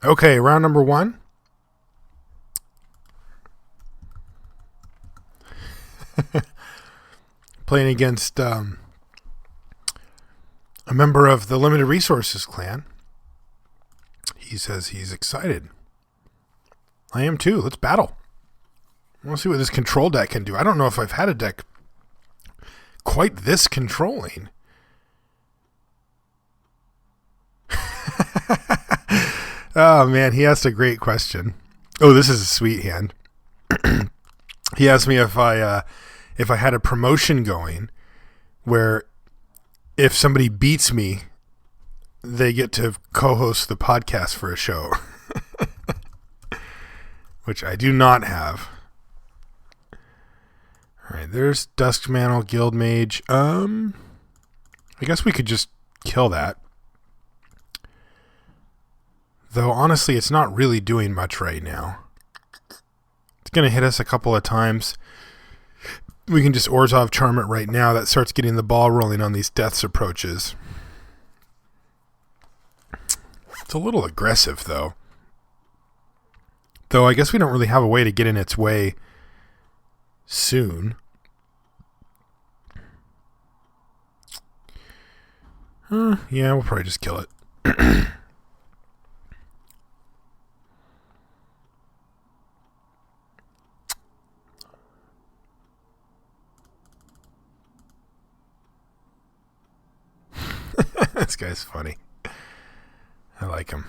Okay, round number 1. Playing against a member of the Limited Resources clan. He says he's excited. I am too. Let's battle. I want to see what this control deck can do. I don't know if I've had a deck quite this controlling. Oh, man, he asked a great question. Oh, this is a sweet hand. He asked me if I had a promotion going where if somebody beats me, they get to co-host the podcast for a show, which I do not have. All right, there's Duskmantle, Guildmage. I guess we could just kill that. Though, honestly, it's not really doing much right now. It's going to hit us a couple of times. We can just Orzhov Charm it right now. That starts getting the ball rolling on these Death's approaches. It's a little aggressive, though. Though, I guess we don't really have a way to get in its way soon. Yeah, we'll probably just kill it. This guy's funny. I like him.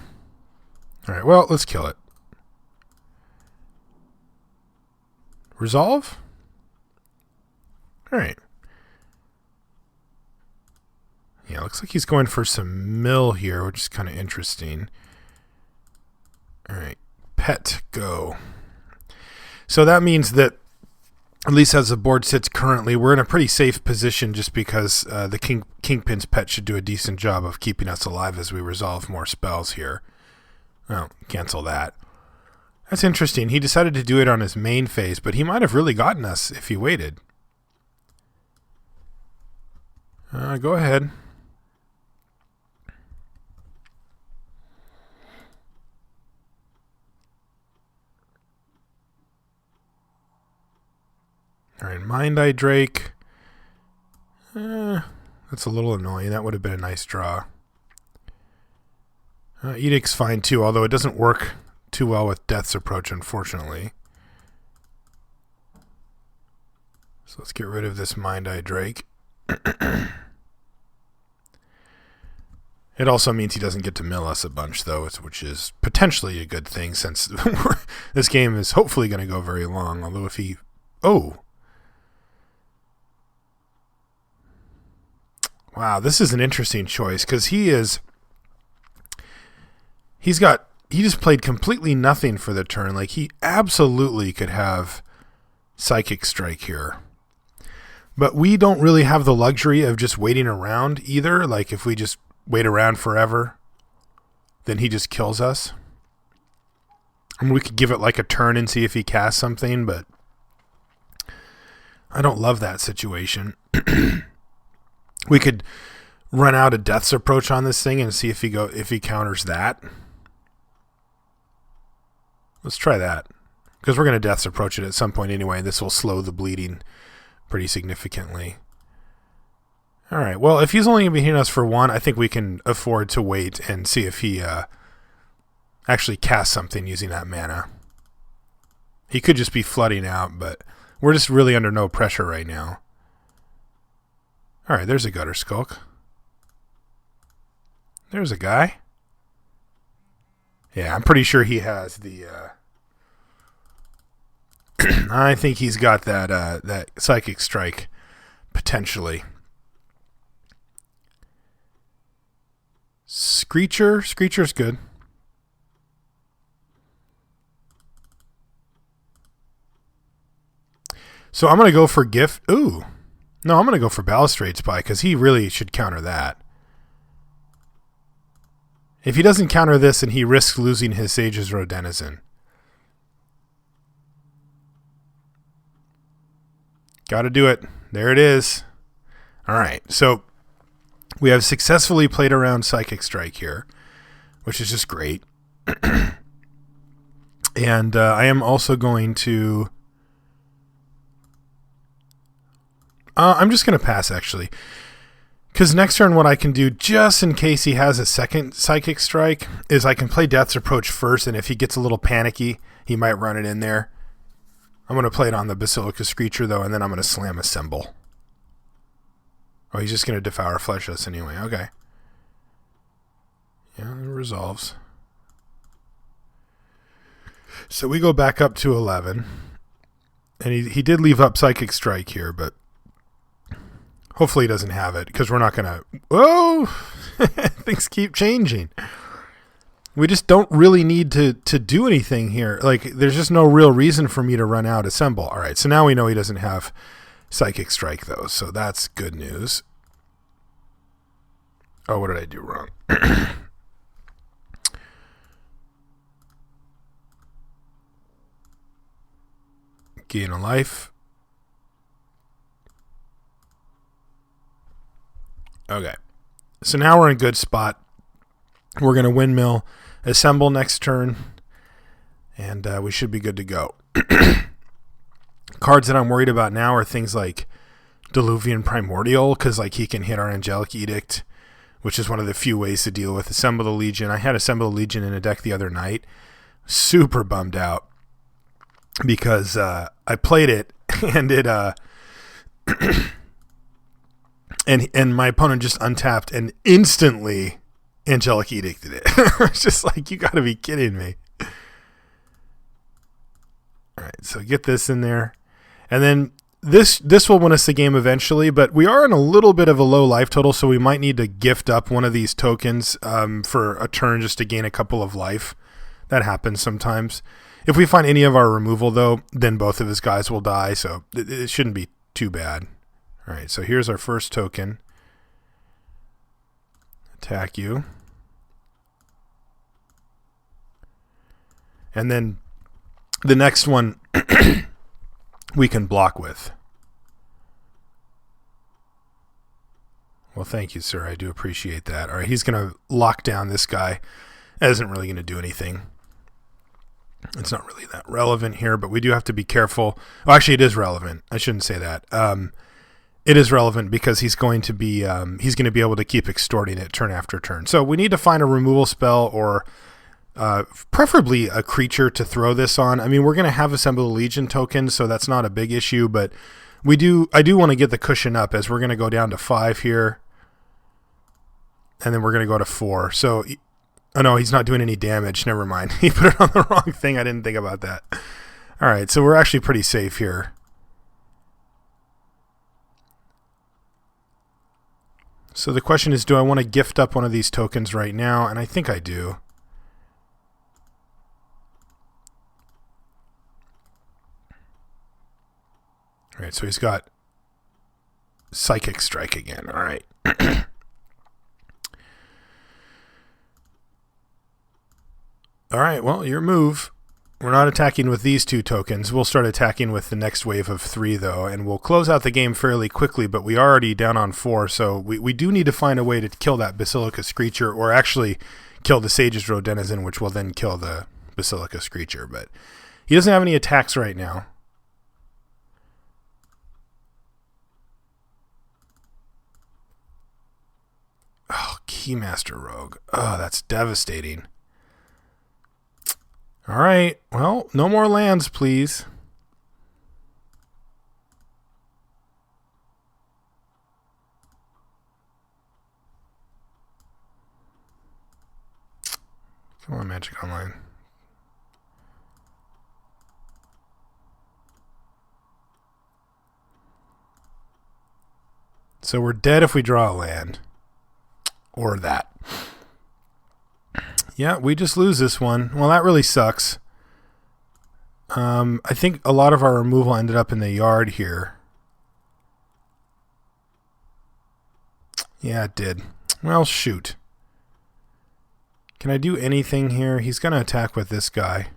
All right, well, let's kill it. Resolve? All right. Yeah, looks like he's going for some mill here, which is kind of interesting. All right, pet, go. So that means that, at least as the board sits currently, we're in a pretty safe position just because the Kingpin's pet should do a decent job of keeping us alive as we resolve more spells here. Oh, cancel that. That's interesting. He decided to do it on his main phase, but he might have really gotten us if he waited. Go ahead. All right, Mind Eye Drake. That's a little annoying. That would have been a nice draw. Edict's fine too, although it doesn't work too well with Death's approach, unfortunately. So let's get rid of this Mind Eye Drake. It also means he doesn't get to mill us a bunch, though, which is potentially a good thing since this game is hopefully going to go very long. Although if he... Oh! Wow, this is an interesting choice because he just played completely nothing for the turn. Like, he absolutely could have Psychic Strike here. But we don't really have the luxury of just waiting around either. Like, if we just wait around forever, then he just kills us. I mean, we could give it like a turn and see if he casts something, but I don't love that situation. We could run out a Death's approach on this thing and see if he counters that. Let's try that. Because we're going to Death's approach it at some point anyway. This will slow the bleeding pretty significantly. All right. Well, if he's only going to be hitting us for one, I think we can afford to wait and see if he actually casts something using that mana. He could just be flooding out, but we're just really under no pressure right now. All right, there's a Gutter Skulk. There's a guy. Yeah, I'm pretty sure he has the... I think he's got that Psychic Strike, potentially. Screecher? Screecher's good. So I'm going to go for Gift. Ooh. No, I'm going to go for Balustrade Spy because he really should counter that. If he doesn't counter this, then he risks losing his Sage's Row Denizen. Got to do it. There it is. All right. So we have successfully played around Psychic Strike here, which is just great. And I am also going to... I'm just going to pass, actually. Because next turn what I can do, just in case he has a second Psychic Strike, is I can play Death's Approach first, and if he gets a little panicky, he might run it in there. I'm going to play it on the Basilica Screecher, though, and then I'm going to slam Assemble. Oh, he's just going to Devour Flesh us anyway. Okay. Yeah, it resolves. So we go back up to 11. And he did leave up Psychic Strike here, but hopefully he doesn't have it, because we're not going to... Whoa! Things keep changing. We just don't really need to do anything here. Like, there's just no real reason for me to run out Assemble. All right, so now we know he doesn't have Psychic Strike, though, so that's good news. Oh, what did I do wrong? Gain a life. Okay. So now we're in a good spot. We're going to Windmill, Assemble next turn, and we should be good to go. Cards that I'm worried about now are things like Diluvian Primordial, because like he can hit our Angelic Edict, which is one of the few ways to deal with Assemble the Legion. I had Assemble the Legion in a deck the other night. Super bummed out because I played it and it and my opponent just untapped and instantly Angelic Edicted it. It's just like, you got to be kidding me. All right, so get this in there. And then this will win us the game eventually, but we are in a little bit of a low life total, so we might need to gift up one of these tokens for a turn just to gain a couple of life. That happens sometimes. If we find any of our removal, though, then both of his guys will die, so it shouldn't be too bad. All right, so here's our first token. Attack you. And then the next one we can block with. Well, thank you, sir. I do appreciate that. All right, he's going to lock down this guy. That isn't really going to do anything. It's not really that relevant here, but we do have to be careful. Oh, actually, it is relevant. I shouldn't say that. It is relevant because he's going to be able to keep extorting it turn after turn. So we need to find a removal spell or preferably a creature to throw this on. I mean, we're going to have Assemble the Legion tokens, so that's not a big issue, but I do want to get the cushion up as we're going to go down to 5 here, and then we're going to go to 4. So, oh no, he's not doing any damage. Never mind. He put it on the wrong thing. I didn't think about that. All right, so we're actually pretty safe here. So the question is, do I want to gift up one of these tokens right now? And I think I do. All right, so he's got Psychic Strike again. All right. All right, well, your move. We're not attacking with these 2 tokens. We'll start attacking with the next wave of 3, though, and we'll close out the game fairly quickly, but we are already down on 4, so we do need to find a way to kill that Basilica Screecher, or actually kill the Sage's Road Denizen, which will then kill the Basilica Screecher, but he doesn't have any attacks right now. Oh, Keymaster Rogue. Oh, that's devastating. All right. Well, no more lands, please. Come on, Magic Online. So we're dead if we draw a land. Or that. Yeah, we just lose this one. Well, that really sucks. I think a lot of our removal ended up in the yard here. Yeah, it did. Well, shoot. Can I do anything here? He's going to attack with this guy.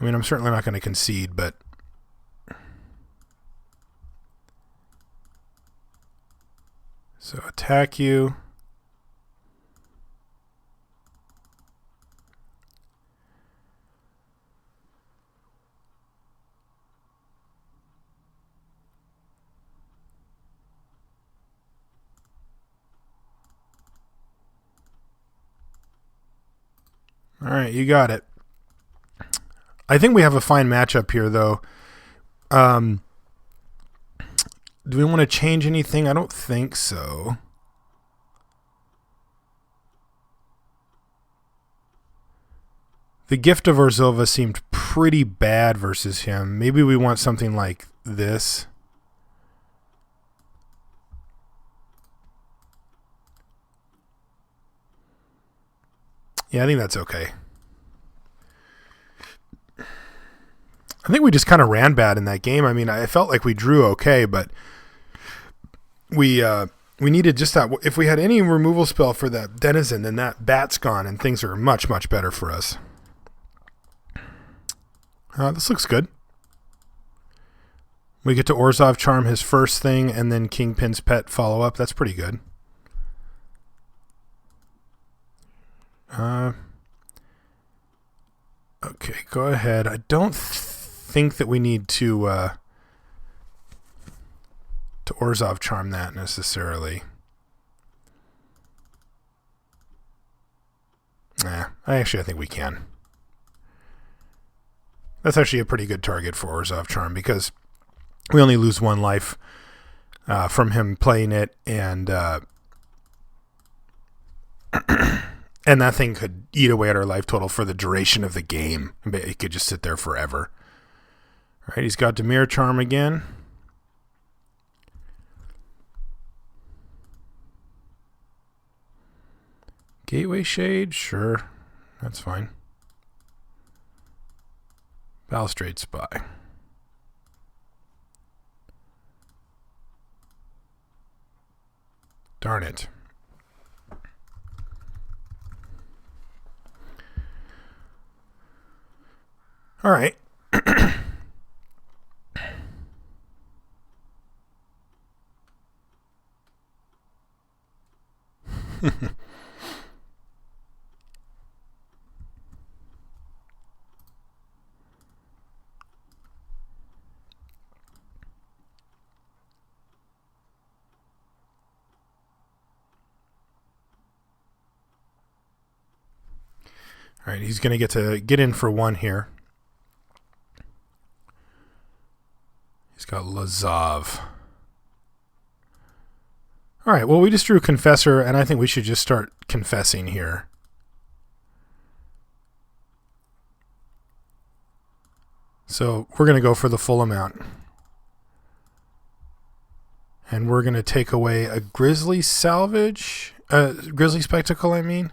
I mean, I'm certainly not going to concede, but... So attack you. All right, you got it. I think we have a fine matchup here, though. Do we want to change anything? I don't think so. The Gift of Orzhova seemed pretty bad versus him. Maybe we want something like this. Yeah, I think that's okay. I think we just kind of ran bad in that game. I mean, I felt like we drew okay, but we needed just that. If we had any removal spell for that Denizen, then that bat's gone, and things are much, much better for us. This looks good. We get to Orzhov Charm his first thing, and then Kingpin's Pet follow up. That's pretty good. Okay, go ahead. I don't think that we need to Orzhov Charm that necessarily. I think we can. That's actually a pretty good target for Orzhov Charm because we only lose 1 life from him playing it, and and that thing could eat away at our life total for the duration of the game. It could just sit there forever. All right, he's got Dimir Charm again. Gateway Shade, sure, that's fine. Balustrade Spy. Darn it. All right. All right, he's going to get in for 1 here. He's got Lazav. All right, well, we just drew Confessor, and I think we should just start confessing here. So we're going to go for the full amount. And we're going to take away a Grizzly Salvage. Grizzly Spectacle, I mean.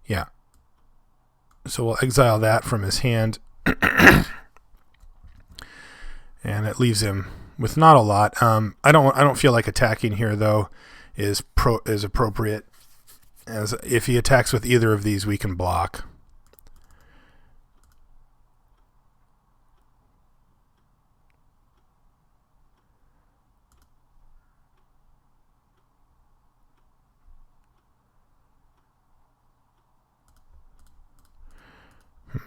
Yeah. So we'll exile that from his hand. And it leaves him with not a lot. I don't feel like attacking here, though, is appropriate. As if he attacks with either of these, we can block.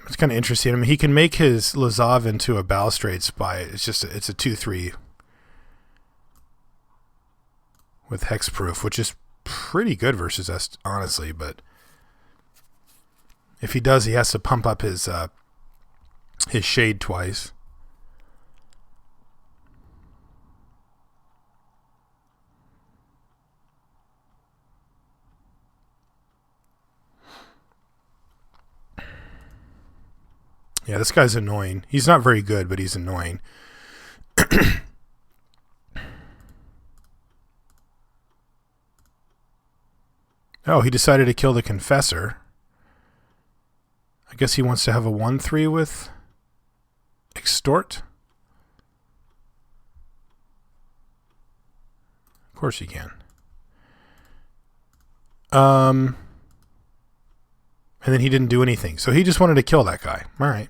It's kind of interesting. I mean, he can make his Lazav into a Balustrade Spy. It's a 2/3 with hexproof, which is pretty good versus us, honestly. But if he does, he has to pump up his shade twice. Yeah, this guy's annoying. He's not very good, but he's annoying. Oh, he decided to kill the Confessor. I guess he wants to have a 1/3 with Extort. Of course he can. And then he didn't do anything. So he just wanted to kill that guy. All right.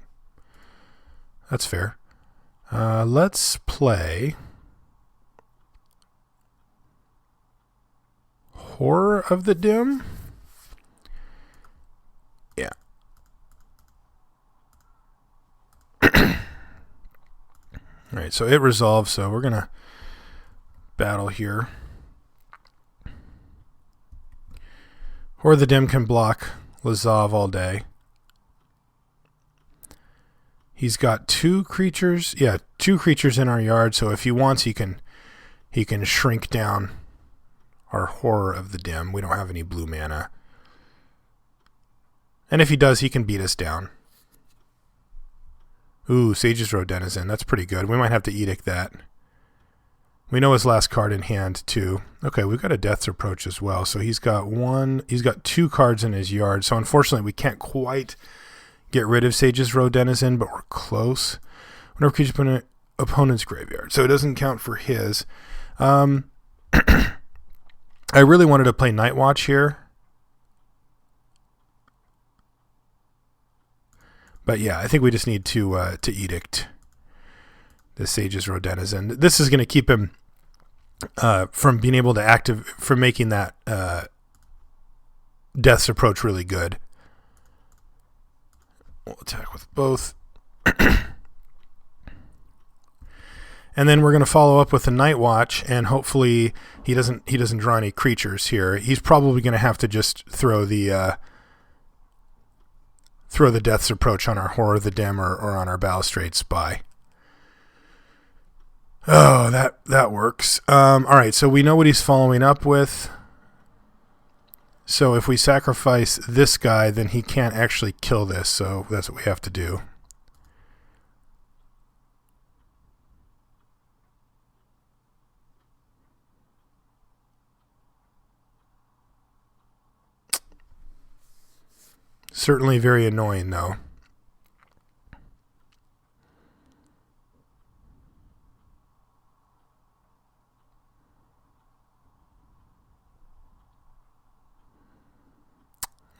That's fair. Let's play Horror of the Dim. Yeah. All right, so it resolves, so we're going to battle here. Horror of the Dim can block Lazav all day. He's got 2 creatures. Yeah, 2 creatures in our yard. So if he wants, he can shrink down our Horror of the Dim. We don't have any blue mana. And if he does, he can beat us down. Ooh, Sage's Road Denizen. That's pretty good. We might have to edict that. We know his last card in hand, too. Okay, we've got a Death's Approach as well. So he's got 2 cards in his yard. So unfortunately, we can't quite get rid of Sage's Road Denizen, but we're close. Whenever creature opponent's graveyard. So it doesn't count for his. I really wanted to play Night Watch here. But yeah, I think we just need to edict the Sage's Road Denizen. This is going to keep him from being able to from making that Death's Approach really good. We'll attack with both. And then we're going to follow up with the Night Watch, and hopefully he doesn't draw any creatures here. He's probably going to have to just throw the Death's Approach on our Horror of the Dim or on our Balustrade Spy. Oh, that works. All right, so we know what he's following up with. So if we sacrifice this guy, then he can't actually kill this, so that's what we have to do. Certainly very annoying, though.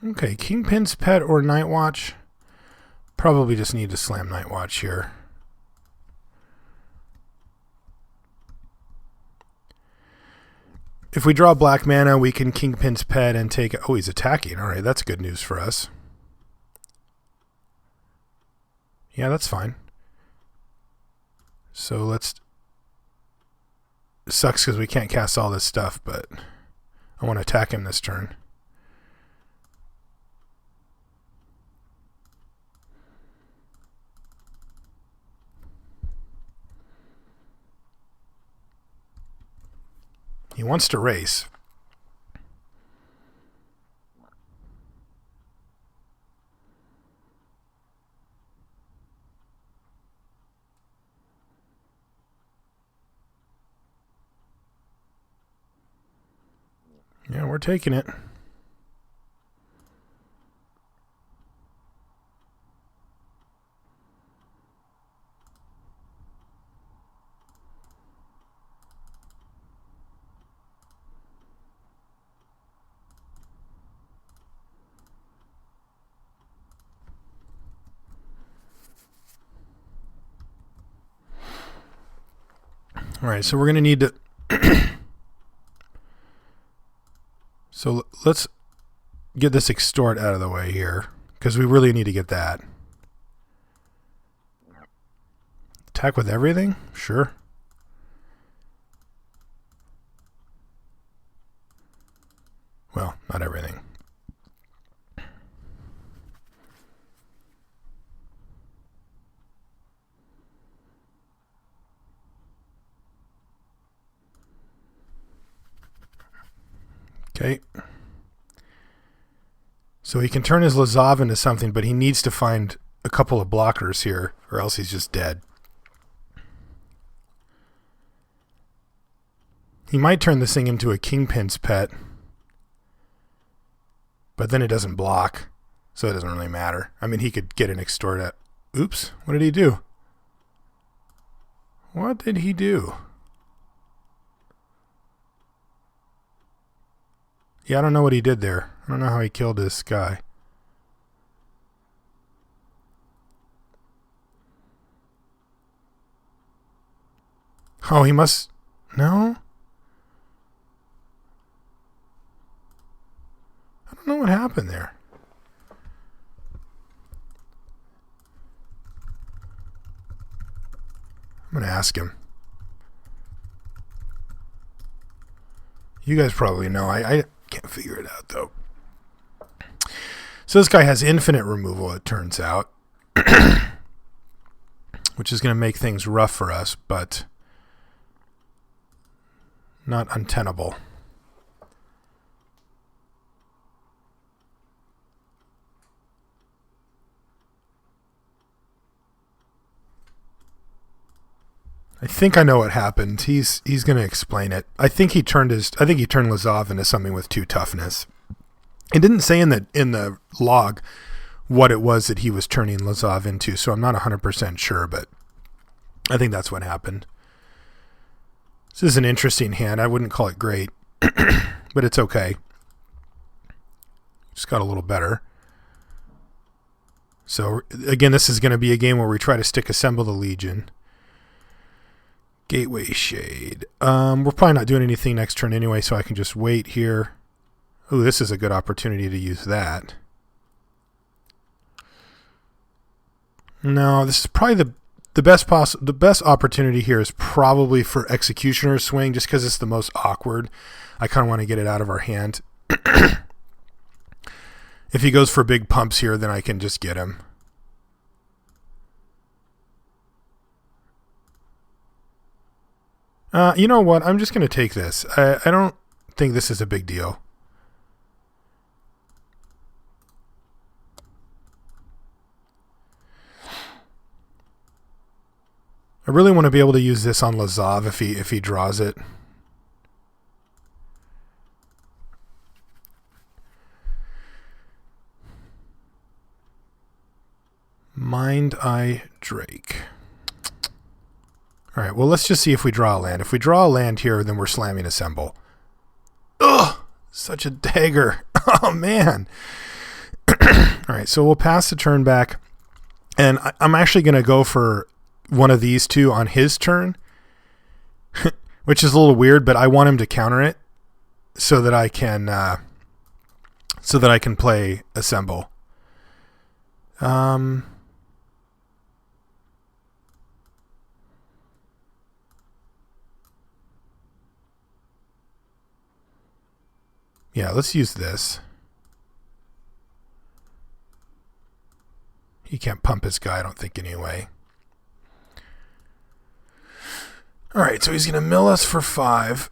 Okay, Kingpin's Pet or Night Watch? Probably just need to slam Night Watch here. If we draw black mana, we can Kingpin's Pet and take... Oh, he's attacking. All right, that's good news for us. Yeah, that's fine. So let's... It sucks because we can't cast all this stuff, but I want to attack him this turn. He wants to race. Yeah, we're taking it. All right, so we're going to need to... So let's get this Extort out of the way here, because we really need to get that. Attack with everything? Sure. Well, not everything. Okay. So he can turn his Lazav into something, but he needs to find a couple of blockers here, or else he's just dead. He might turn this thing into a Kingpin's Pet, but then it doesn't block, so it doesn't really matter. I mean, he could get an Extort at... Oops, what did he do? What did he do? Yeah, I don't know what he did there. I don't know how he killed this guy. Oh, he must... No? I don't know what happened there. I'm going to ask him. You guys probably know. I can't figure it out, though. So this guy has infinite removal, it turns out. which is going to make things rough for us, but not untenable. I think I know what happened. He's going to explain it. I think he turned Lazov into something with 2 toughness. It didn't say in the log what it was that he was turning Lazov into, so I'm not 100% sure, but I think that's what happened. This is an interesting hand. I wouldn't call it great, but it's okay. Just got a little better. So again, this is going to be a game where we try to stick assemble the Legion. Gateway Shade. We're probably not doing anything next turn anyway, so I can just wait here. Ooh, this is a good opportunity to use that. No, this is probably the best opportunity here is probably for Executioner's Swing, just because it's the most awkward. I kind of want to get it out of our hand. If he goes for big pumps here, then I can just get him. You know what? I'm just going to take this. I don't think this is a big deal. I really want to be able to use this on Lazov if he draws it. Mind Eye Drake. All right, well, let's just see if we draw a land. If we draw a land here, then we're slamming Assemble. Ugh, such a dagger. Oh, man. All right, so we'll pass the turn back. And I'm actually going to go for one of these two on his turn, which is a little weird, but I want him to counter it so that I can play Assemble. Yeah, let's use this. He can't pump his guy, I don't think, anyway. All right, so he's going to mill us for 5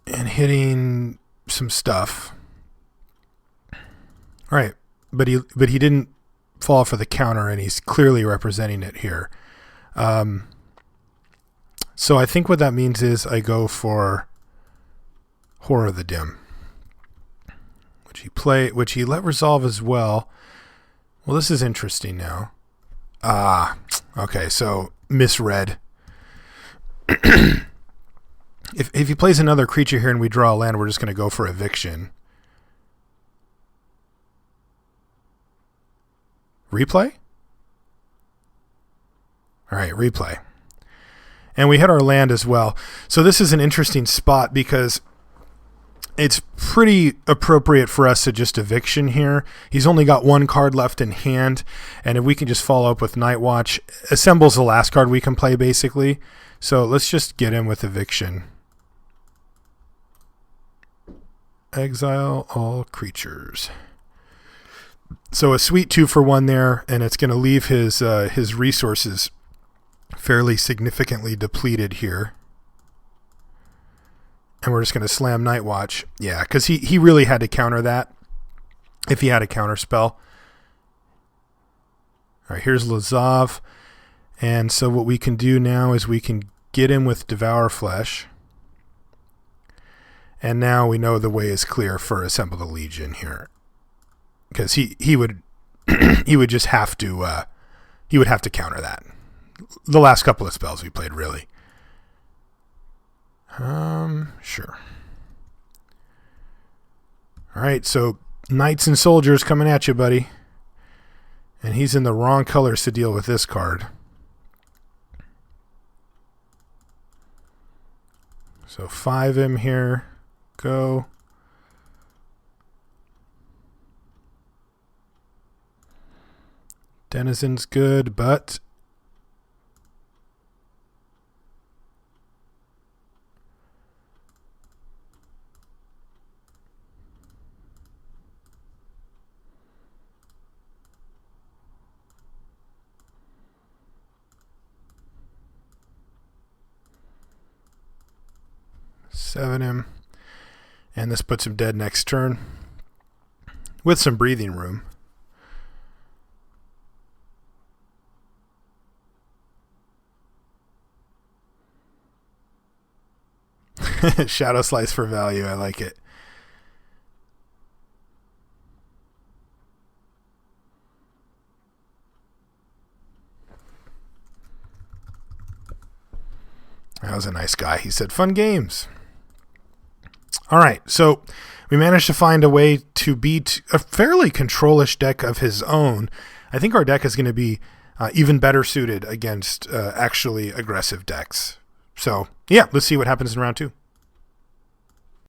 and hitting some stuff. All right, but he didn't fall for the counter, and he's clearly representing it here. So I think what that means is I go for Horror of the Dim, which he let resolve as well. Well, this is interesting now. Okay, so misread. If he plays another creature here and we draw a land, we're just going to go for Eviction. Replay? All right, replay. And we hit our land as well. So this is an interesting spot because it's pretty appropriate for us to just Eviction here. He's only got 1 card left in hand, and if we can just follow up with Night Watch, Assemble's the last card we can play, basically. So let's just get him with Eviction. Exile all creatures. So a sweet 2-for-1 there, and it's going to leave his resources fairly significantly depleted here. And we're just going to slam Night Watch. Yeah, because he really had to counter that if he had a counter spell. All right, here's Lazov. And so what we can do now is we can get him with Devour Flesh. And now we know the way is clear for Assemble the Legion here. Because he would he would just have to he would have to counter that. The last couple of spells we played, really. Sure. All right, so Knights and Soldiers coming at you, buddy. And he's in the wrong colors to deal with this card. So 5M here. Go. Denizen's good, but 7 him. And this puts him dead next turn with some breathing room. Shadow Slice for value. I like it. That was a nice guy. He said, fun games. All right, so we managed to find a way to beat a fairly control-ish deck of his own. I think our deck is going to be even better suited against actually aggressive decks. So, yeah, let's see what happens in round 2.